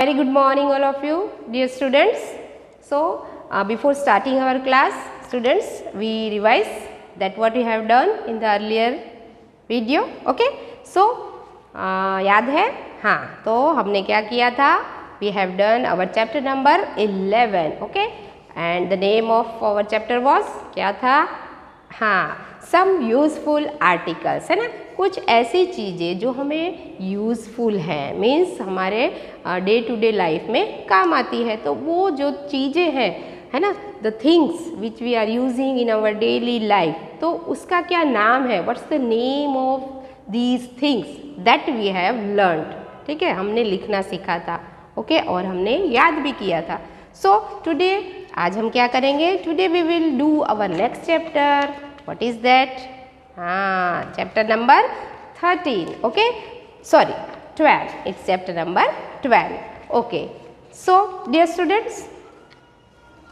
Very good morning all of you dear students. So before starting our class students, we revise that what we have done in the earlier video. Okay, so याद है? हाँ, तो हमने क्या किया था? We have done our chapter number 11. Okay, and the name of our chapter was क्या था? हाँ, सम यूज़फुल आर्टिकल्स, है ना, कुछ ऐसी चीज़ें जो हमें यूज़फुल हैं, मीन्स हमारे डे टू डे लाइफ में काम आती है। तो वो जो चीज़ें हैं, है ना, the things which we are using in our daily life, तो उसका क्या नाम है, what's the name of these things that we have learned. ठीक है, हमने लिखना सीखा था, ओके, और हमने याद भी किया था। सो टुडे, आज हम क्या करेंगे? Today we will do our next chapter. What is that? हाँ, chapter number 13. Okay, sorry 12. It's chapter number 12. Okay, so dear students,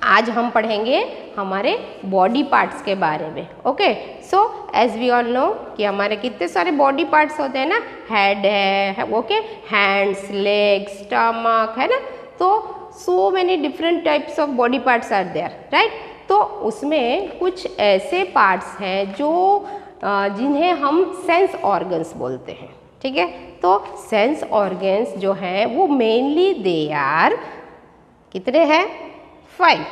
आज हम पढ़ेंगे हमारे बॉडी पार्ट्स के बारे में. Okay, so as we all know कि हमारे कितने सारे बॉडी पार्ट्स होते हैं ना. हेड है, ओके, हैंड्स, लेग्स, स्टमक, है ना. तो so many different types of body parts are there, right. तो उसमें कुछ ऐसे पार्ट्स हैं जो जिन्हें हम सेंस ऑर्गन्स बोलते हैं. ठीक है, तो सेंस ऑर्गन्स जो हैं वो मेनली दे आर, कितने हैं? 5.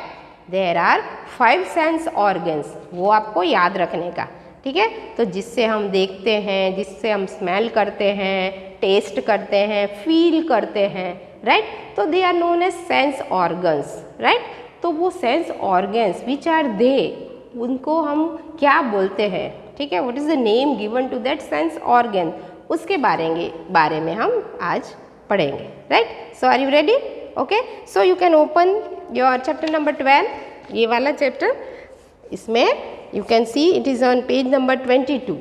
There are 5 sense organs. वो आपको याद रखने का. ठीक है, तो जिससे हम देखते हैं, जिससे हम स्मेल करते हैं, टेस्ट करते हैं, फील करते हैं, राइट. तो they are known as sense organs, right. तो वो sense organs which are they, उनको हम क्या बोलते हैं? ठीक है, what is the name given to that sense organ, उसके बारे में हम आज पढ़ेंगे, right. So are you ready? Okay, so you can open your chapter number 12. ये वाला चैप्टर, इसमें you can see it is on page number 22,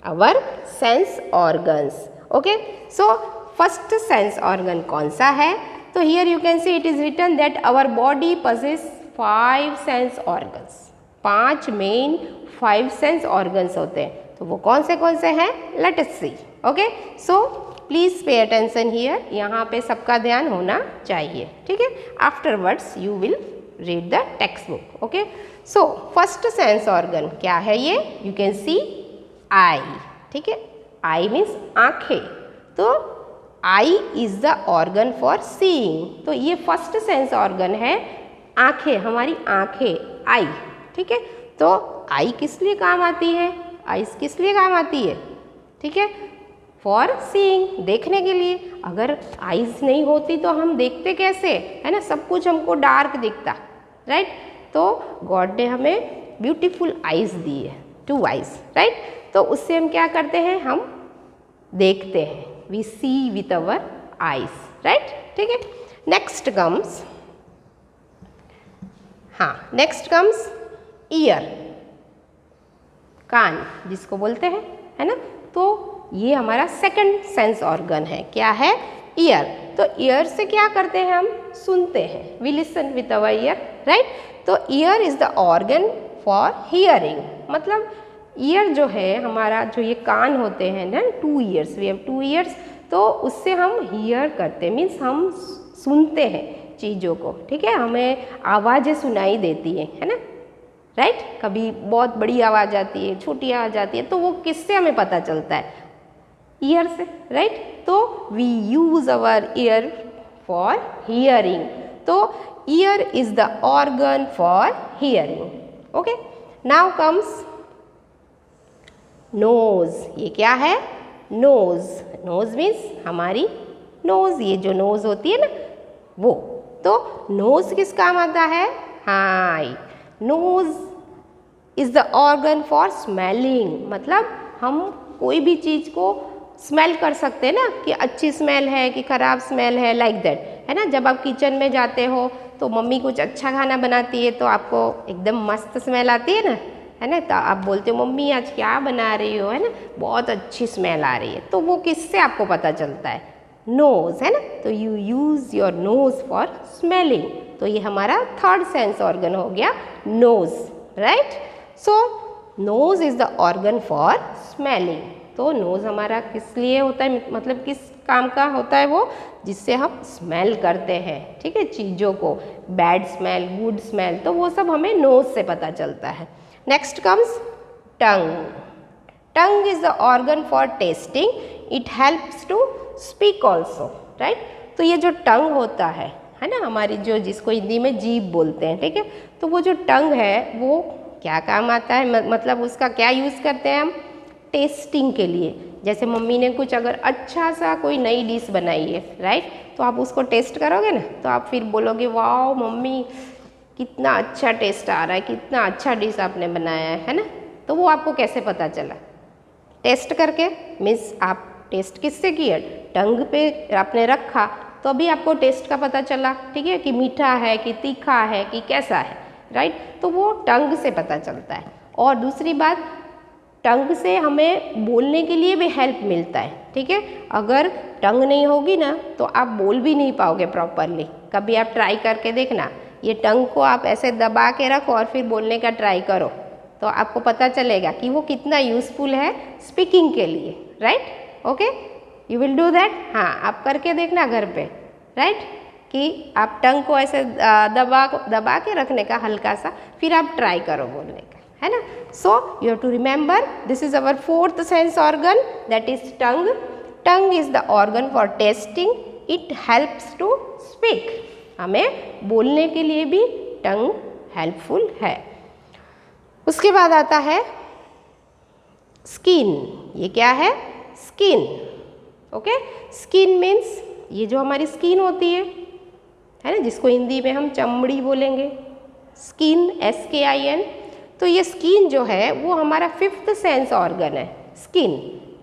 our sense organs. Okay, so first sense organ कौन सा है? तो here you can see it is written that our body possesses 5 sense organs. 5 main 5 sense organs होते हैं. तो वो कौन से हैं? Let us see. Okay, so please pay attention here. यहाँ पे सबका ध्यान होना चाहिए. ठीक है, afterwards you will read the textbook. Okay, so first sense organ क्या है? ये यू कैन सी आई. ठीक है, आई मीन्स आंखें. तो eye is the organ for seeing. तो ये फर्स्ट सेंस ऑर्गन है आंखें, हमारी आंखें, आई. ठीक है, तो आई किस लिए काम आती है? आईज किस लिए काम आती है? ठीक है, फॉर सीइंग, देखने के लिए. अगर आईज नहीं होती तो हम देखते कैसे, है ना. सब कुछ हमको डार्क दिखता, राइट. तो गॉड ने हमें ब्यूटीफुल आईज दी है, 2 आईज, राइट. तो उससे हम क्या करते हैं? हम देखते हैं. We see with our eyes, right? ठीक है. Next comes, हाँ, next comes ear, कान जिसको बोलते हैं, है ना. तो ये हमारा सेकंड सेंस ऑर्गन है. क्या है? ईयर. तो ईयर से क्या करते हैं? हम सुनते हैं. We listen with our ear, right? तो year is the organ for hearing. मतलब ईयर जो है हमारा, जो ये कान होते हैं ना, 2 ईयर्स, वी हैव 2 ईयर्स. तो उससे हम हियर करते हैं, मीन्स हम सुनते हैं चीज़ों को. ठीक है, हमें आवाज़ें सुनाई देती हैं, है ना, राइट. कभी बहुत बड़ी आवाज़ आती है, छोटी आवाज़ आती है, तो वो किससे हमें पता चलता है? ईयर से, राइट. तो we use our ear for hearing. तो ear is the organ for hearing. Okay, now comes nose. ये क्या है? नोज. नोज मीन्स हमारी नोज, ये जो नोज होती है ना, वो. तो नोज किस काम आता है? हाँ, nose is the organ for smelling. मतलब हम कोई भी चीज़ को स्मेल कर सकते हैं ना, कि अच्छी स्मेल है कि ख़राब स्मेल है, लाइक दैट, है ना. जब आप किचन में जाते हो तो मम्मी कुछ अच्छा खाना बनाती है तो आपको एकदम मस्त स्मेल आती है ना, है ना. तो आप बोलते हो मम्मी आज क्या बना रही हो, है ना, बहुत अच्छी स्मेल आ रही है. तो वो किससे आपको पता चलता है? नोज, है ना. तो you use your nose for smelling. तो ये हमारा थर्ड सेंस ऑर्गन हो गया, nose, right. So nose is the organ for smelling. तो नोज़ हमारा किस लिए होता है, मतलब किस काम का होता है वो, जिससे हम स्मेल करते हैं, ठीक है, चीज़ों को, बैड स्मेल, गुड स्मेल, तो वो सब हमें नोज़ से पता चलता है। Next comes tongue. Tongue is the organ for tasting, it helps to speak also, right. तो ये जो टंग होता है ना, हमारी जो, जिसको हिंदी में जीभ बोलते हैं, ठीक है, तो वो जो टंग है वो क्या काम आता है, मतलब उसका क्या यूज़ करते हैं हम, टेस्टिंग के लिए। जैसे मम्मी ने कुछ अगर अच्छा सा कोई नई डिश बनाई है, राइट, तो आप उसको टेस्ट करोगे ना, तो आप फिर बोलोगे वाओ मम्मी कितना अच्छा टेस्ट आ रहा है, कितना अच्छा डिश आपने बनाया है ना। तो वो आपको कैसे पता चला, टेस्ट करके, मीन्स आप टेस्ट किससे किए, टंग पे आपने रखा, तो अभी आपको टेस्ट का पता चला, ठीक है, कि मीठा है कि तीखा है कि कैसा है, राइट, तो वो टंग से पता चलता है। और दूसरी बात, टंग से हमें बोलने के लिए भी हेल्प मिलता है, ठीक है। अगर टंग नहीं होगी ना तो आप बोल भी नहीं पाओगे प्रॉपरली। कभी आप ट्राई करके देखना, ये टंग को आप ऐसे दबा के रखो और फिर बोलने का ट्राई करो, तो आपको पता चलेगा कि वो कितना यूज़फुल है स्पीकिंग के लिए, right. Okay, you will do that. हाँ, आप करके देखना घर पे, राइट, कि आप टंग को ऐसे दबा के रखने का हल्का सा, फिर आप ट्राई करो बोलने का, है ना। So you have to remember, this is our fourth sense organ, that is tongue. Tongue is the organ for tasting, it helps to speak. हमें बोलने के लिए भी टंग हेल्पफुल है। उसके बाद आता है स्किन। ये क्या है, स्किन, ओके। स्किन मीन्स ये जो हमारी स्किन होती है ना, जिसको हिंदी में हम चमड़ी बोलेंगे, स्किन, SKIN। तो ये स्किन जो है वो हमारा फिफ्थ सेंस ऑर्गन है, स्किन।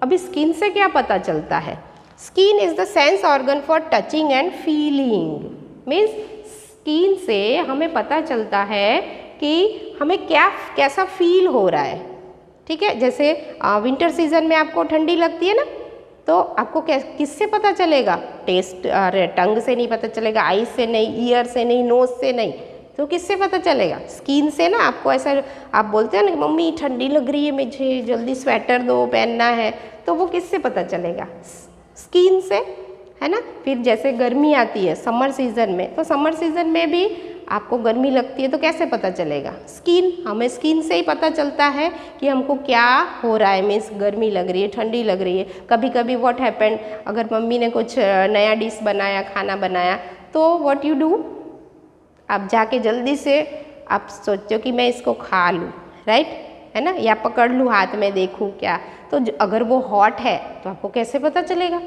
अभी स्किन से क्या पता चलता है, skin is the sense organ for touching and feeling. Means skin से हमें पता चलता है कि हमें कैसा फील हो रहा है, ठीक है। जैसे विंटर सीजन में आपको ठंडी लगती है ना, तो आपको किससे पता चलेगा, टेस्ट, अरे टंग से नहीं पता चलेगा, आईज से नहीं, ईयर से नहीं, नोज से नहीं, तो किससे पता चलेगा, स्किन से ना। आपको ऐसा आप बोलते हो ना मम्मी ठंडी लग रही है, मुझे जल्दी स्वेटर दो, पहनना है, तो वो किससे पता चलेगा, स्किन से, है ना। फिर जैसे गर्मी आती है समर सीजन में, तो समर सीजन में भी आपको गर्मी लगती है, तो कैसे पता चलेगा, स्किन, हमें स्किन से ही पता चलता है कि हमको क्या हो रहा है, मीन्स गर्मी लग रही है, ठंडी लग रही है। कभी कभी व्हाट हैपेंड, अगर मम्मी ने कुछ नया डिश बनाया, खाना बनाया, तो व्हाट यू डू, आप जाके जल्दी से आप सोचो कि मैं इसको खा लूँ, राइट, है ना, या पकड़ लूँ हाथ में, देखूँ क्या। तो अगर वो हॉट है तो आपको कैसे पता चलेगा,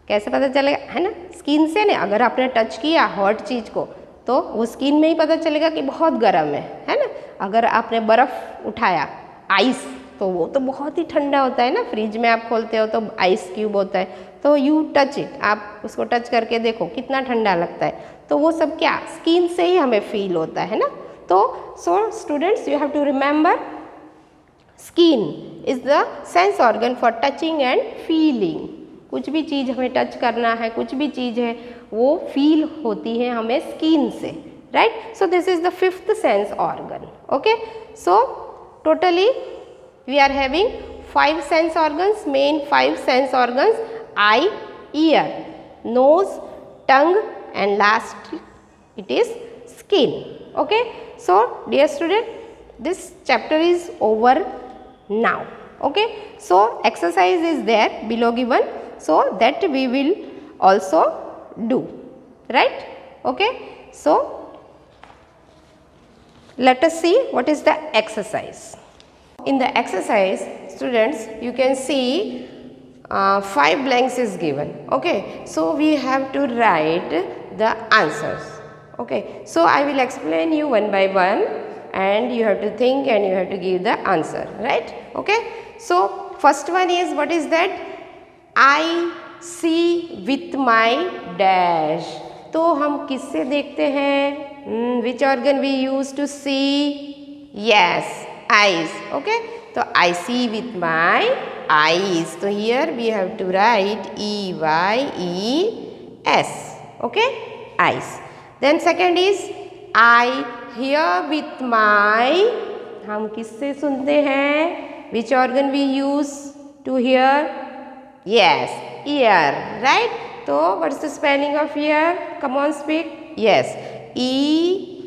कैसे पता चलेगा, है ना, स्किन से ना। अगर आपने टच किया हॉट चीज़ को, तो वो स्किन में ही पता चलेगा कि बहुत गर्म है ना। अगर आपने बर्फ़ उठाया, आइस, तो वो तो बहुत ही ठंडा होता है ना, फ्रिज में आप खोलते हो तो आइस क्यूब होता है, तो यू टच इट, आप उसको टच करके देखो कितना ठंडा लगता है। तो वो सब क्या, स्किन से ही हमें फील होता है ना। तो so students, you have to remember, skin is the sense organ for touching and feeling. कुछ भी चीज़ हमें टच करना है, कुछ भी चीज़ है वो फील होती है हमें स्किन से, right. So this is the fifth sense organ, okay. So totally we are having 5 sense organs, main 5 sense organs, eye, ear, nose, tongue and last it is skin, okay. So dear student, this chapter is over now, okay. So exercise is there below given, so that we will also do, right, okay. So let us see what is the exercise. In the exercise, students, you can see 5 blanks is given, okay. So we have to write the answers, okay. So I will explain you one by one and you have to think and you have to give the answer, right, okay. So first one is, what is that, I see with my dash. तो हम किससे देखते हैं, which organ we use to see, yes, eyes, okay. तो I see with my eyes, तो here we have to write EYES, okay, eyes. Then second is I hear with my, हम किससे सुनते हैं, which organ we use, to hear? Yes, ear, right? So what is the spelling of ear? Come on, speak. Yes, E-A-R-S,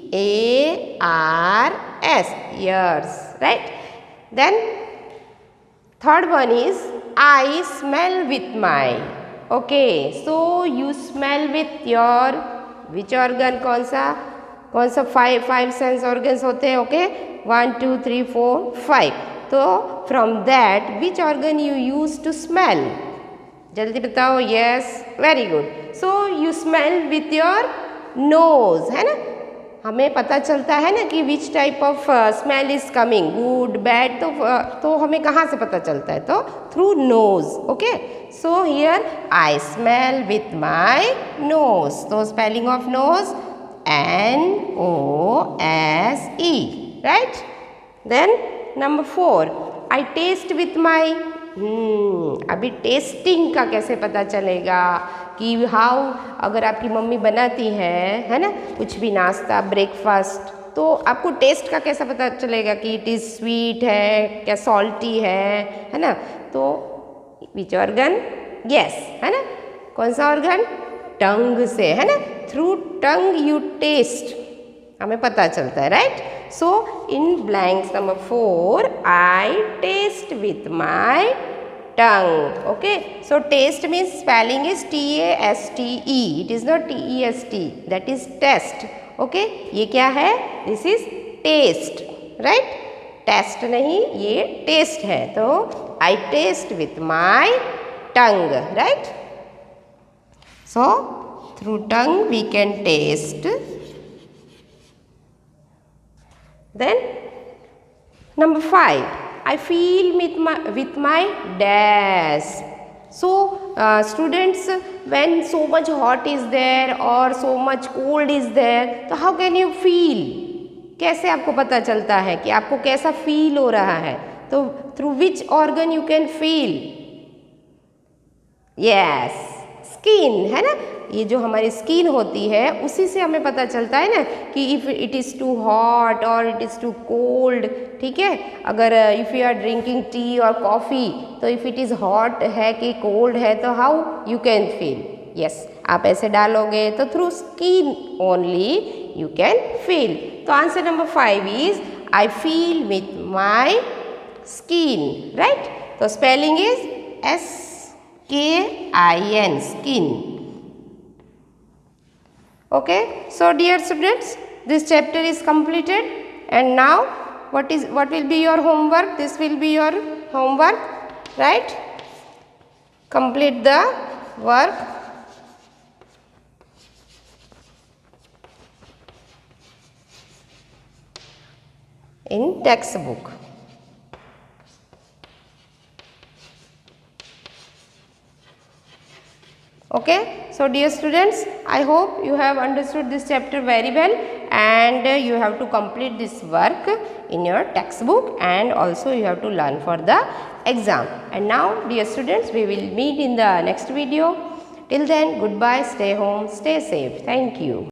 ears, right? Then third one is I smell with my. Okay, so you smell with your which organ? कौन सा five sense organs होते हैं? Okay, 1 2 3 4 5. तो from that which organ you use to smell? जल्दी बताओ. Yes, very good. So you smell with your nose, है ना? हमें पता चलता है ना कि which type of smell is coming, good bad, तो हमें कहाँ से पता चलता है? तो through nose. Okay, so here I smell with my nose. तो spelling of nose N-O-S-E, right? Then number 4 I taste with my. अभी टेस्टिंग का कैसे पता चलेगा कि हाउ, अगर आपकी मम्मी बनाती है ना, कुछ भी नाश्ता, ब्रेकफास्ट, तो आपको टेस्ट का कैसा पता चलेगा कि इट इज़ स्वीट है, क्या सॉल्टी है ना? तो विच ऑर्गन? यस, है ना? कौन सा ऑर्गन? टंग से, है ना? थ्रू टंग यू टेस्ट, हमें पता चलता है, right? So in blanks number 4 I taste with my tongue. Okay, so taste means spelling is T-A-S-T-E. It is not T-E-S-T. That is test. Okay, ये क्या है? This is taste, right? Test नहीं, ये taste है. तो I taste with my tongue, right? So through tongue we can taste. Then number 5. I feel with my dash. So students, when so much hot is there or so much cold is there, तो how can you feel? कैसे आपको पता चलता है कि आपको कैसा feel हो रहा है? तो through which organ you can feel? Yes, skin, है ना? ये जो हमारी स्किन होती है उसी से हमें पता चलता है ना कि if it is too hot और इट इज़ टू कोल्ड. ठीक है, अगर if you are drinking tea और कॉफ़ी, तो इफ़ इट इज़ हॉट है कि कोल्ड है, तो how you can feel? Yes, आप ऐसे डालोगे तो through skin only you can feel. तो answer number 5 is I feel with my skin, right? तो spelling is S-K-I-N, skin. Okay, so dear students, this chapter is completed, and now what will be your homework? This will be your homework, right? Complete the work. In textbook. Okay, so dear students, I hope you have understood this chapter very well, and you have to complete this work in your textbook, and also you have to learn for the exam. And now dear students, we will meet in the next video. Till then, goodbye, stay home, stay safe. Thank you.